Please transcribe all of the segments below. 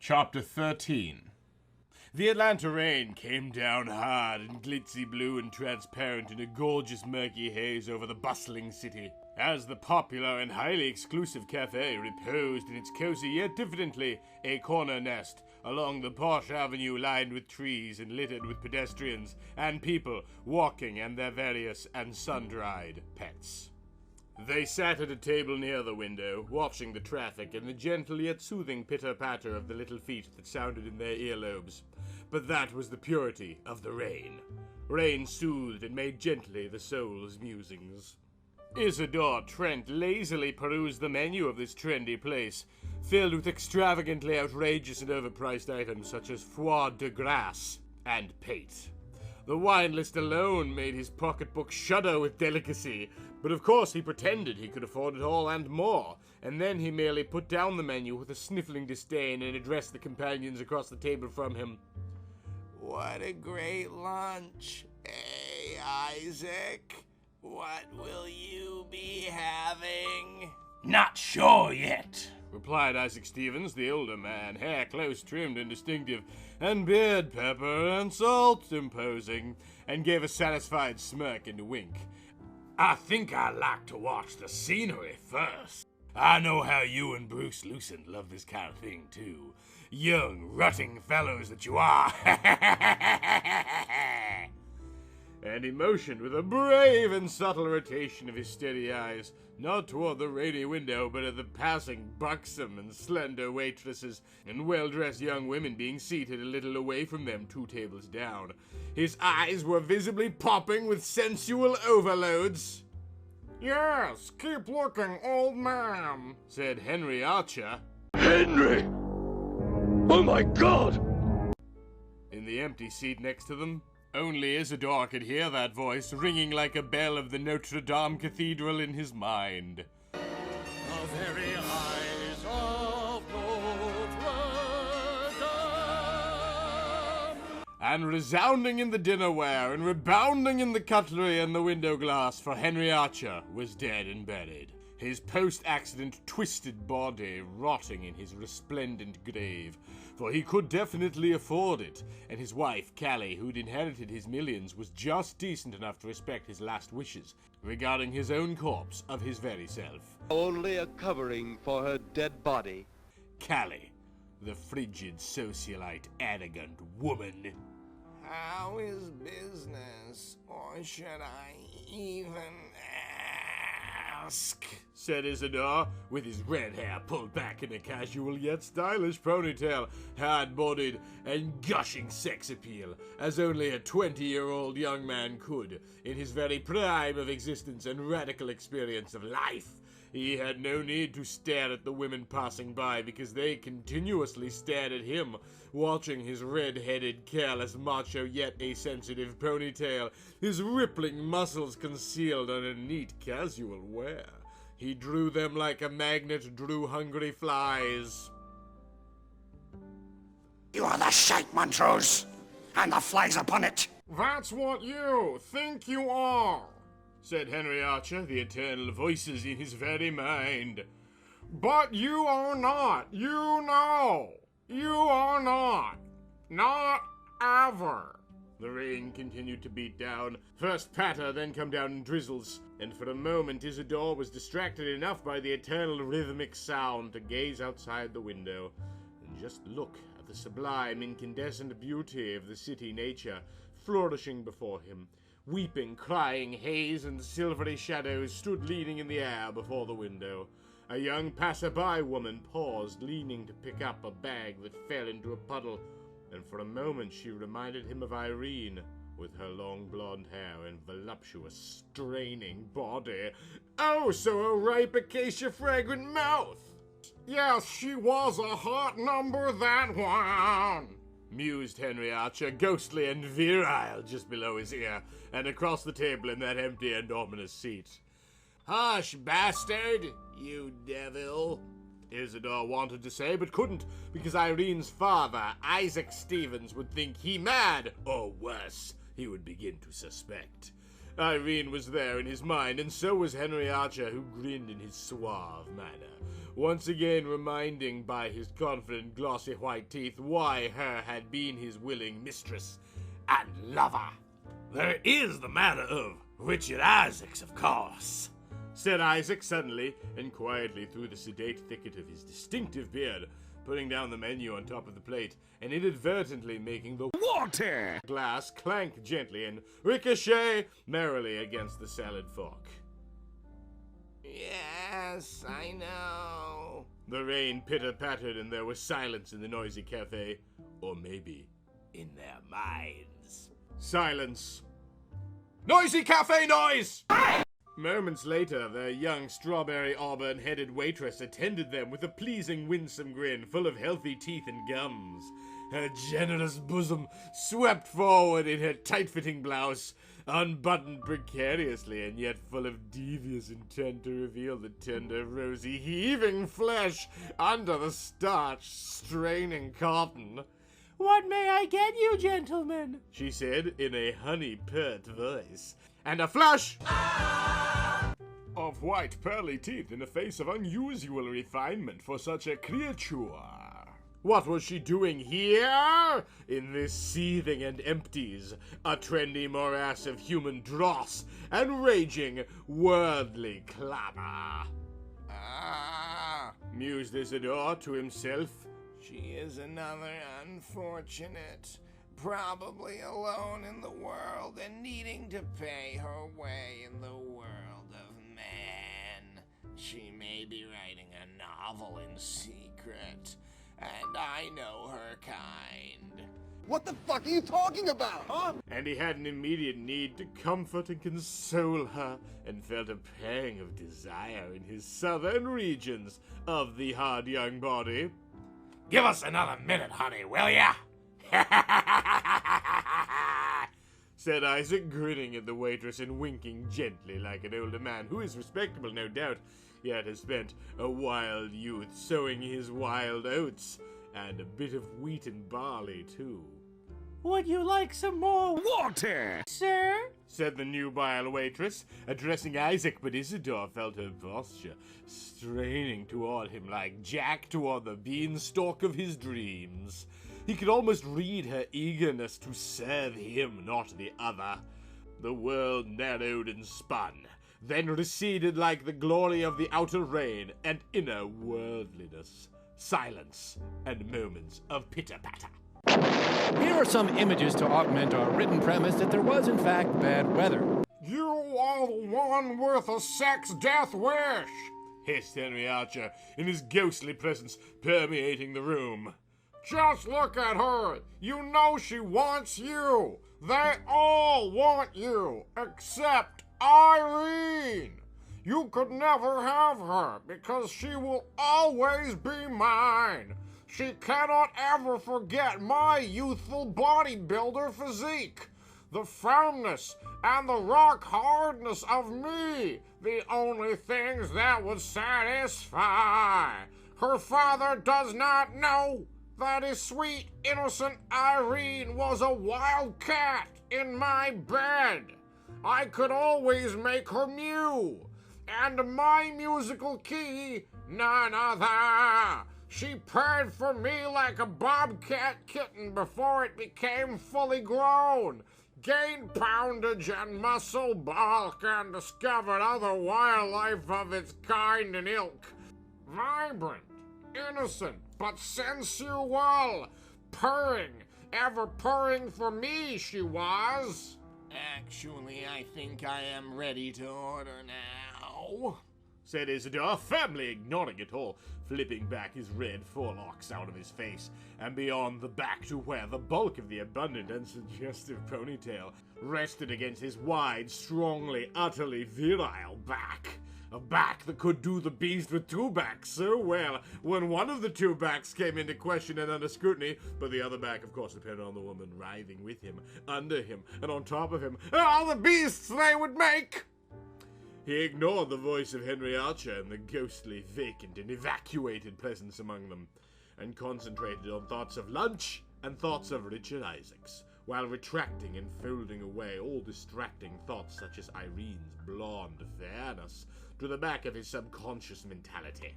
Chapter 13. The Atlanta rain came down hard and glitzy blue and transparent in a gorgeous murky haze over the bustling city, as the popular and highly exclusive cafe reposed in its cozy yet diffidently a corner nest along the posh avenue lined with trees and littered with pedestrians and people walking and their various and sun-dried pets. They sat at a table near the window, watching the traffic and the gentle yet soothing pitter-patter of the little feet that sounded in their earlobes. But that was the purity of the rain. Rain soothed and made gently the soul's musings. Isidore Trent lazily perused the menu of this trendy place, filled with extravagantly outrageous and overpriced items such as foie de grace and pate. The wine list alone made his pocketbook shudder with delicacy, but of course he pretended he could afford it all and more, and then he merely put down the menu with a sniffling disdain and addressed the companions across the table from him. "What a great lunch. Hey, Isaac, what will you be having?" "Not sure yet," replied Isaac Stevens, the older man, hair close trimmed and distinctive, and beard pepper and salt imposing, and gave a satisfied smirk and a wink. "I think I'd like to watch the scenery first. I know how you and Bruce Lucent love this kind of thing, too. Young, rutting fellows that you are." And he motioned with a brave and subtle rotation of his steady eyes, not toward the rainy window, but at the passing buxom and slender waitresses and well-dressed young women being seated a little away from them 2 tables down. His eyes were visibly popping with sensual overloads. "Yes, keep looking, old man," said Henry Archer. "Henry! Oh my God!" In the empty seat next to them, only Isidore could hear that voice ringing like a bell of the Notre Dame Cathedral in his mind. The very eyes of Notre Dame. And resounding in the dinnerware and rebounding in the cutlery and the window glass, for Henry Archer was dead and buried, his post-accident twisted body rotting in his resplendent grave, for he could definitely afford it, and his wife, Callie, who'd inherited his millions, was just decent enough to respect his last wishes regarding his own corpse of his very self. Only a covering for her dead body. Callie, the frigid, socialite, arrogant woman. How is business? Or should I even ask? Said Isidore, with his red hair pulled back in a casual yet stylish ponytail, hard-bodied and gushing sex appeal, as only a 20-year-old young man could, in his very prime of existence and radical experience of life. He had no need to stare at the women passing by because they continuously stared at him, watching his red-headed, careless, macho yet a-sensitive ponytail, his rippling muscles concealed under neat casual wear. He drew them like a magnet drew hungry flies. "You are the shite, Montrose, and the flies upon it." "That's what you think you are," said Henry Archer, the eternal voices in his very mind. "But you are not, you know. You are not. Not ever." The rain continued to beat down, first patter, then come down in drizzles, and for a moment Isidore was distracted enough by the eternal rhythmic sound to gaze outside the window and just look at the sublime incandescent beauty of the city nature flourishing before him. Weeping, crying haze and silvery shadows stood leaning in the air before the window. A young passerby woman paused, leaning to pick up a bag that fell into a puddle, and for a moment she reminded him of Irene, with her long blonde hair and voluptuous, straining body. Oh, so a ripe acacia-fragrant mouth! "Yes, she was a hot number, that one," mused Henry Archer, ghostly and virile just below his ear, and across the table in that empty and ominous seat. "Hush, bastard, you devil," Isidore wanted to say, but couldn't, because Irene's father, Isaac Stevens, would think he mad, or worse, he would begin to suspect. Irene was there in his mind, and so was Henry Archer, who grinned in his suave manner, once again reminding by his confident glossy white teeth why her had been his willing mistress and lover. There is the matter of Richard Isaacs, of course, said Isaac suddenly and quietly through the sedate thicket of his distinctive beard, putting down the menu on top of the plate and inadvertently making the water glass clank gently and ricochet merrily against the salad fork. Yes, I know. The rain pitter-pattered and there was silence in the noisy cafe, or maybe in their minds. Silence. Noisy cafe noise! Moments later, their young strawberry auburn-headed waitress attended them with a pleasing winsome grin full of healthy teeth and gums. Her generous bosom swept forward in her tight-fitting blouse, unbuttoned precariously and yet full of devious intent to reveal the tender, rosy, heaving flesh under the starched, straining cotton. "What may I get you, gentlemen?" she said in a honey-pert voice. And a flash of white pearly teeth in a face of unusual refinement for such a creature. What was she doing here? In this seething and empties, a trendy morass of human dross and raging worldly clamor. Mused Isidore to himself. She is another unfortunate, probably alone in the world and needing to pay her way in the world of man. She may be writing a novel in secret, and I know her kind. What the fuck are you talking about, huh? And he had an immediate need to comfort and console her, and felt a pang of desire in his southern regions of the hard young body. Give us another minute, honey, will ya? Said Isaac, grinning at the waitress and winking gently like an older man who is respectable, no doubt, yet has spent a wild youth sowing his wild oats, and a bit of wheat and barley, too. "Would you like some more water, sir?" said the nubile waitress, addressing Isaac, but Isidore felt her posture, straining toward him like Jack toward the beanstalk of his dreams. He could almost read her eagerness to serve him, not the other. The world narrowed and spun, then receded like the glory of the outer rain and inner worldliness. Silence and moments of pitter-patter. Here are some images to augment our written premise that there was, in fact, bad weather. "You are the one with a sex-death wish," hissed Henry Archer, in his ghostly presence permeating the room. "Just look at her. You know she wants you. They all want you, except Irene. You could never have her because she will always be mine. She cannot ever forget my youthful bodybuilder physique. The firmness and the rock hardness of me, the only things that would satisfy. Her father does not know that his sweet, innocent Irene was a wildcat in my bed. I could always make her mew, and my musical key, none other. She purred for me like a bobcat kitten before it became fully grown, gained poundage and muscle bulk, and discovered other wildlife of its kind and ilk. Vibrant, innocent, but sensual, purring, ever purring for me she was. Actually, I think I am ready to order now, said Isidore, firmly ignoring it all, flipping back his red forelocks out of his face and beyond the back to where the bulk of the abundant and suggestive ponytail rested against his wide, strongly, utterly virile back. A back that could do the beast with two backs so well when one of the two backs came into question and under scrutiny, but the other back, of course, depended on the woman writhing with him, under him, and on top of him, and all the beasts they would make. He ignored the voice of Henry Archer and the ghostly, vacant, and evacuated presence among them, and concentrated on thoughts of lunch and thoughts of Richard Isaacs, while retracting and folding away all distracting thoughts such as Irene's blonde fairness to the back of his subconscious mentality.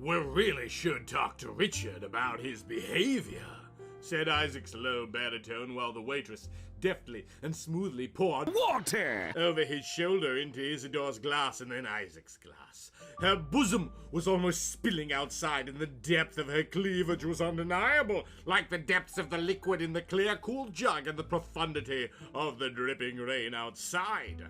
We really should talk to Richard about his behavior, said Isaac's low baritone while the waitress deftly and smoothly poured Water! over his shoulder into Isidore's glass and then Isaac's glass. Her bosom was almost spilling outside, and the depth of her cleavage was undeniable, like the depths of the liquid in the clear, cool jug and the profundity of the dripping rain outside.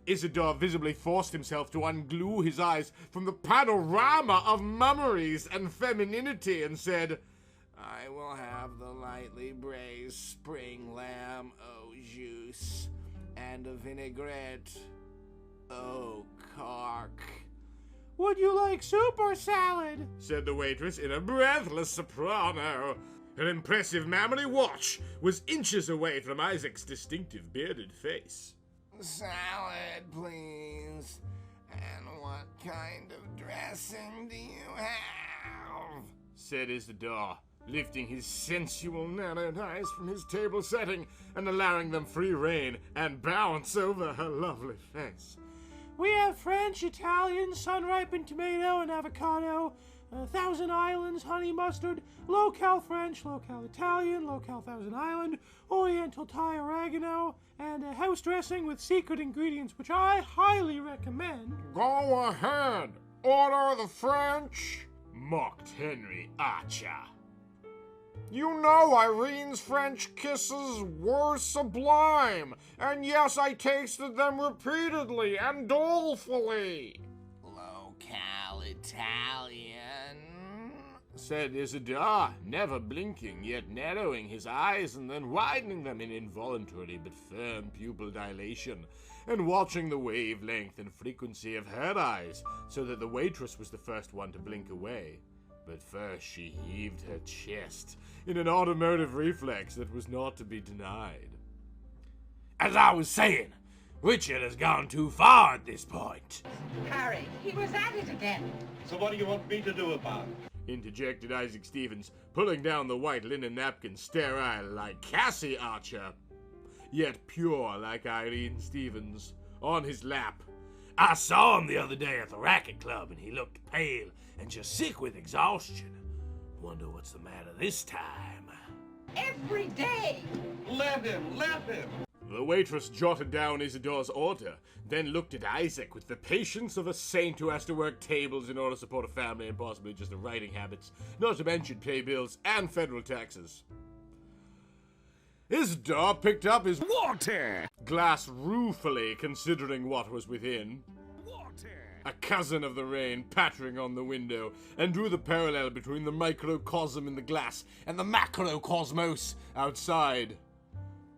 Isidore visibly forced himself to unglue his eyes from the panorama of mummeries and femininity and said, I will have the lightly braised spring lamb au jus and a vinaigrette au carque. Would you like soup or salad? said the waitress in a breathless soprano. Her impressive mammary watch was inches away from Isaac's distinctive bearded face. Salad, please. And what kind of dressing do you have? said Isidore, lifting his sensual narrowed eyes from his table setting and allowing them free rein and bounce over her lovely face. We have French, Italian, sun-ripened tomato and avocado, Thousand Islands, honey mustard, low-cal French, low-cal Italian, low-cal Thousand Island, Oriental Thai oregano, and a house dressing with secret ingredients, which I highly recommend. Go ahead, order the French, mocked Henry Archer. You know Irene's French kisses were sublime, and yes, I tasted them repeatedly and dolefully. Low-cal Italian, said Isidore, never blinking, yet narrowing his eyes and then widening them in involuntary but firm pupil dilation, and watching the wavelength and frequency of her eyes, so that the waitress was the first one to blink away. But first she heaved her chest in an automotive reflex that was not to be denied. As I was saying, Richard has gone too far at this point. Harry, he was at it again. So what do you want me to do about it? Interjected Isaac Stevens, pulling down the white linen napkin, sterile like Cassie Archer, yet pure like Irene Stevens, on his lap. I saw him the other day at the racket club, and he looked pale and just sick with exhaustion. Wonder what's the matter this time. Every day. Let him! The waitress jotted down Isidore's order, then looked at Isaac with the patience of a saint who has to work tables in order to support a family and possibly just the writing habits, not to mention pay bills and federal taxes. Isidore picked up his Water! glass ruefully, considering what was within. Water! A cousin of the rain pattering on the window, and drew the parallel between the microcosm in the glass and the macrocosmos outside.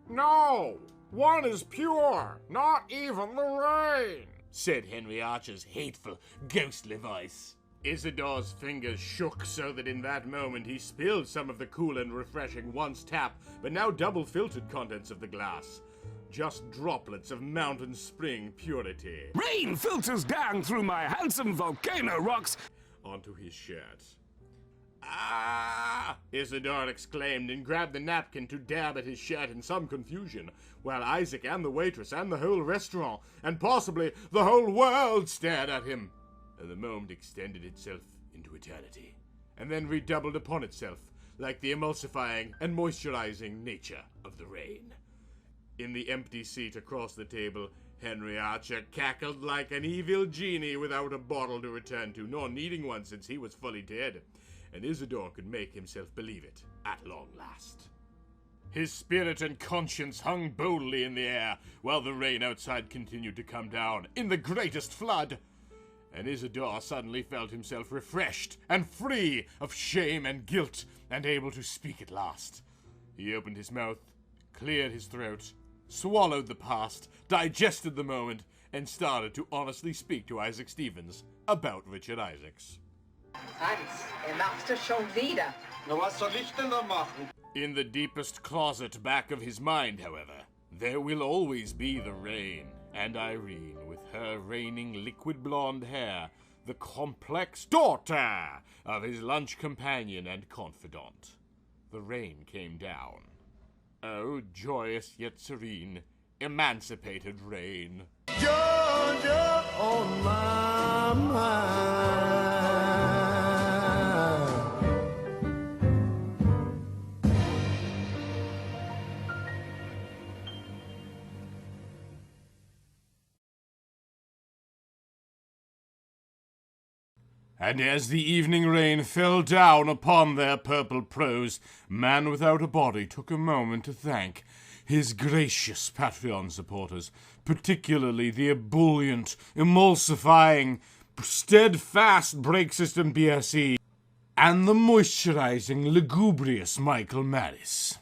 No, one is pure, not even the rain, said Henry Archer's hateful, ghostly voice. Isidore's fingers shook so that in that moment he spilled some of the cool and refreshing once tap, but now double-filtered contents of the glass. Just droplets of mountain spring purity. Rain filters down through my handsome volcano rocks onto his shirt. Ah! Isidore exclaimed and grabbed the napkin to dab at his shirt in some confusion, while Isaac and the waitress and the whole restaurant, and possibly the whole world, stared at him. And the moment extended itself into eternity, and then redoubled upon itself, like the emulsifying and moisturizing nature of the rain. In the empty seat across the table, Henry Archer cackled like an evil genie without a bottle to return to, nor needing one since he was fully dead, and Isidore could make himself believe it at long last. His spirit and conscience hung boldly in the air, while the rain outside continued to come down in the greatest flood, and Isidore suddenly felt himself refreshed and free of shame and guilt, and able to speak at last. He opened his mouth, cleared his throat, swallowed the past, digested the moment, and started to honestly speak to Isaac Stevens about Richard Isaacs. Hans, machst schon wieder. Na, was soll ich denn da machen? In the deepest closet back of his mind, however, there will always be the rain, and Irene with her raining liquid blonde hair, the complex daughter of his lunch companion and confidant. The rain came down. Oh, joyous yet serene, emancipated rain. Georgia on my mind. And as the evening rain fell down upon their purple prose, Man Without a Body took a moment to thank his gracious Patreon supporters, particularly the ebullient, emulsifying, steadfast brake system BSE, and the moisturizing, lugubrious Michael Maris.